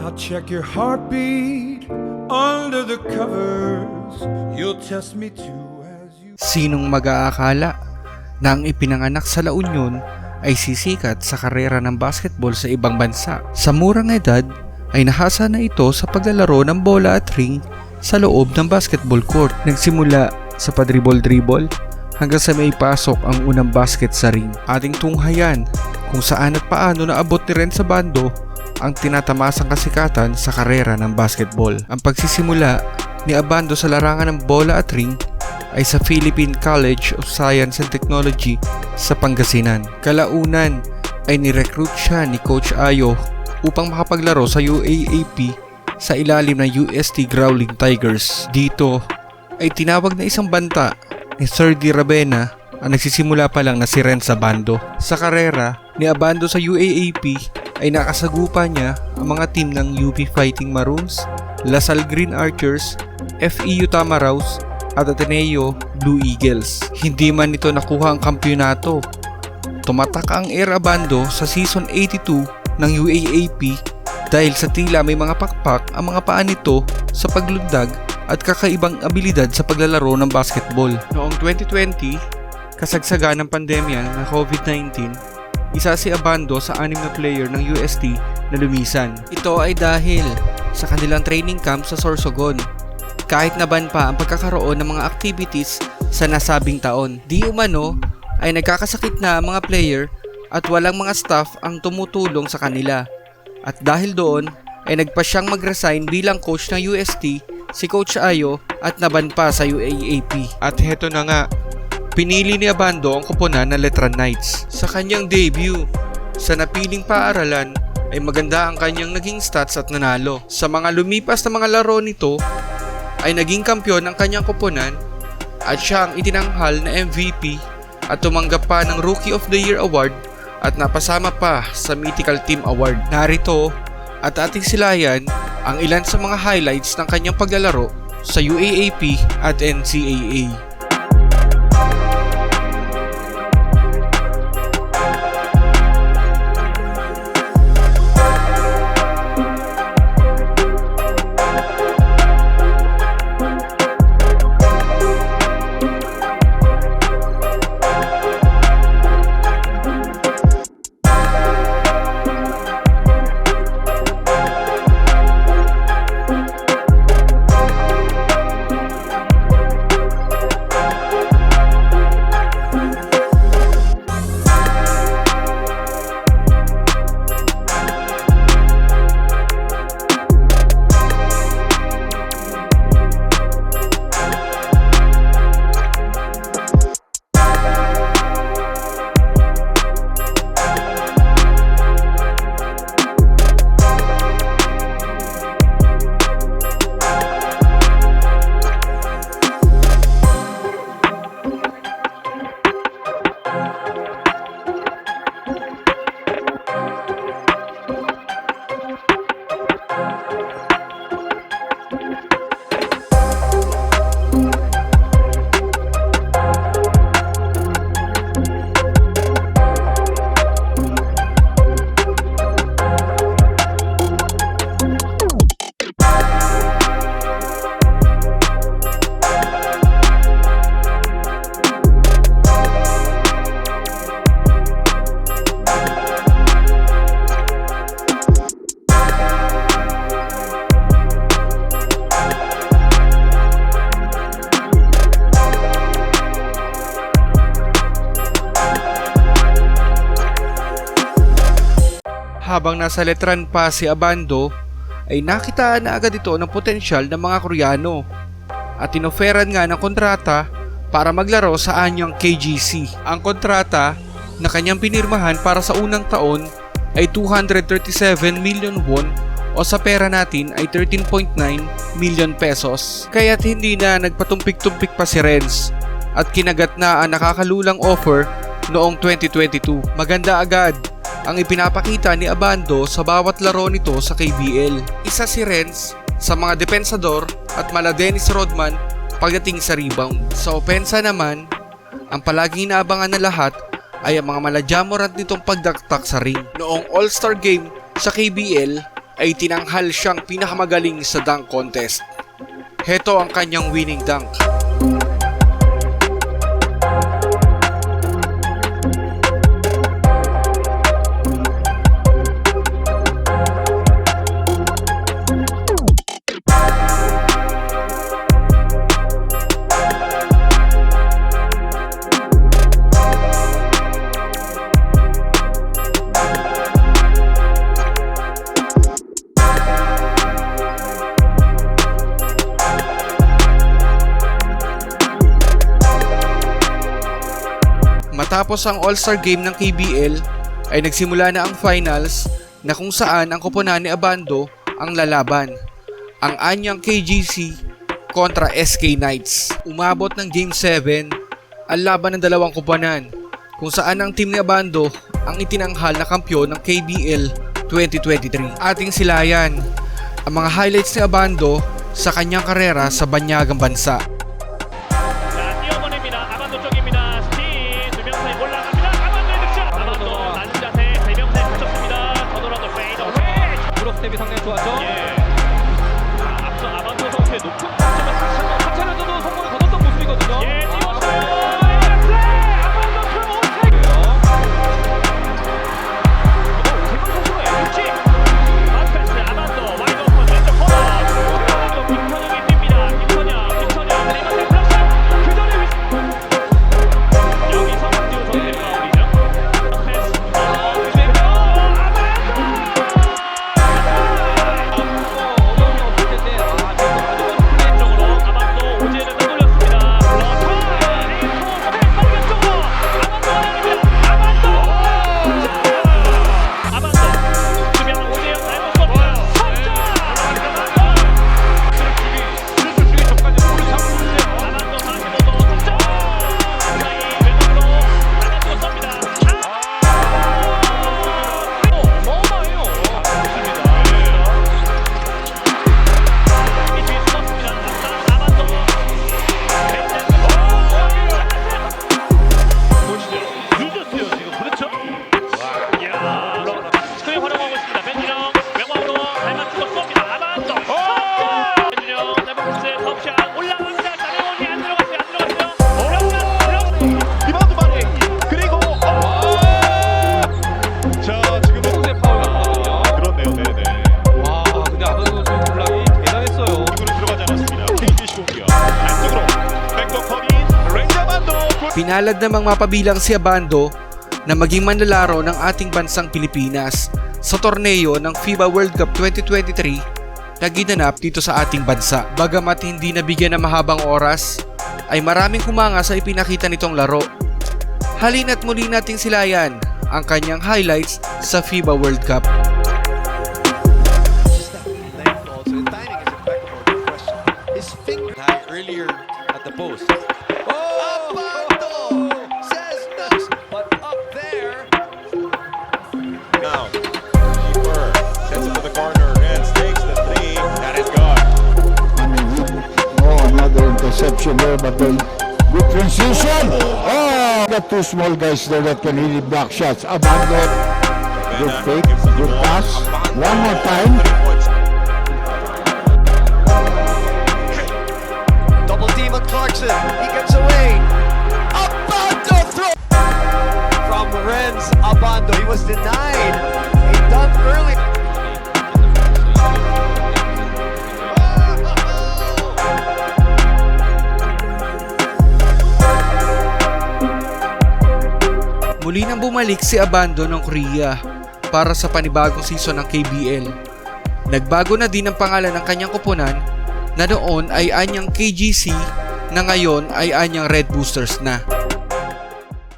I'll check your heartbeat under the covers. You'll test me too as you... Sinong mag-aakala na ang ipinanganak sa La Union ay sisikat sa karera ng basketball sa ibang bansa? Sa murang edad ay nahasa na ito sa paglalaro ng bola at ring sa loob ng basketball court. Nagsimula sa padribol-dribol hanggang sa may pasok ang unang basket sa ring. Ating tunghayan kung saan at paano naabot ni Renz Abando ang tinatamasang kasikatan sa karera ng basketball. Ang pagsisimula ni Abando sa larangan ng bola at ring ay sa Philippine College of Science and Technology sa Pangasinan. Kalaunan ay nirecruit siya ni Coach Ayo upang makapaglaro sa UAAP sa ilalim ng UST Growling Tigers. Dito ay tinawag na isang banta ni Sir D. Ravena ang nagsisimula pa lang na si Renz Abando. Sa karera ni Abando sa UAAP ay nakasagupa niya ang mga team ng UP Fighting Maroons, Lasal Green Archers, FEU Tamaraws at Ateneo Blue Eagles. Hindi man nito nakuha ang kampyonato. Tumatak ang Air Abando sa season 82 ng UAAP dahil sa tila may mga pakpak ang mga paa nito sa paglundag at kakaibang abilidad sa paglalaro ng basketball. Noong 2020, kasagsaga ng pandemya ng COVID-19, isa si Abando sa 6 na player ng UST na lumisan. Ito ay dahil sa kanilang training camp sa Sorsogon, kahit naban pa ang pagkakaroon ng mga activities sa nasabing taon. Di umano ay nagkakasakit na ang mga player at walang mga staff ang tumutulong sa kanila. At dahil doon ay nagpa siyang mag-resign bilang coach ng UST si Coach Ayo at naban pa sa UAAP. At heto na nga, pinili ni Abando ang koponan ng Letran Knights. Sa kanyang debut sa napiling paaralan ay maganda ang kanyang naging stats at nanalo. Sa mga lumipas na mga laro nito ay naging kampyon ang kanyang koponan at siya ang itinanghal na MVP at tumanggap pa ng Rookie of the Year Award at napasama pa sa Mythical Team Award. Narito at ating silayan ang ilan sa mga highlights ng kanyang paglalaro sa UAAP at NCAA. Habang nasa Letran pa si Abando, ay nakitaan na agad ito ng potensyal ng mga Koreano at inoferan nga ng kontrata para maglaro sa anyang KGC. Ang kontrata na kanyang pinirmahan para sa unang taon ay 237 million won o sa pera natin ay 13.9 million pesos. Kaya't hindi na nagpatumpik-tumpik pa si Renz at kinagat na ang nakakalulang offer noong 2022. Maganda agad ang ipinapakita ni Abando sa bawat laro nito sa KBL. Isa si Renz sa mga depensador at mala Dennis Rodman pagdating sa rebound. Sa opensa naman, ang palaging inaabangan na lahat ay ang mga mala Jamorant nitong pagdaktak sa ring. Noong All-Star Game sa KBL ay tinanghal siyang pinakamagaling sa dunk contest. Heto ang kanyang winning dunk. Matapos ang All-Star Game ng KBL ay nagsimula na ang finals na kung saan ang koponan ni Abando ang lalaban, ang anyang KGC kontra SK Knights. Umabot ng Game 7 ang laban ng dalawang koponan kung saan ang team ni Abando ang itinanghal na kampyon ng KBL 2023. Ating silayan ang mga highlights ni Abando sa kanyang karera sa banyagang bansa. 스텝이 상당히 좋았죠? 예. 자, 앞서 아반도 선수의 높은 타점을 다시 한번 사차례도 성공을 거뒀던 모습이거든요. 예, 띄웠어요. 아반도 프로 오색이에요. 오색은 선수의 LG. 마스패스 아반도 와이드 오픈 왼쪽 코너. 김선영이 뜁니다. 김선영 네이마세 플러스. 그 전에 여기서 박지우 선수의 파울이죠. 패스. Pinalad namang mapabilang si Abando na maging manlalaro ng ating bansang Pilipinas sa torneo ng FIBA World Cup 2023 na ginanap dito sa ating bansa. Bagamat hindi nabigyan ng mahabang oras, ay maraming humanga sa ipinakita nitong laro. Halina't muli nating silayan ang kanyang highlights sa FIBA World Cup. Earlier at the post. Now, keeper sets it to the corner and stakes the three. That is gone. Another interception there, but then good transition. Oh, got two small guys there that can really block shots. Abando, good fake, good pass. One more time. Double team on Clarkson. He gets away. Abando throw from Renz Abando. He was denied a dunk early. Muli nang bumalik si Abando ng Korea para sa panibagong season ng KBL. Nagbago na din ang pangalan ng kanyang koponan na noon ay anyang KGC na ngayon ay anyang Red Boosters na.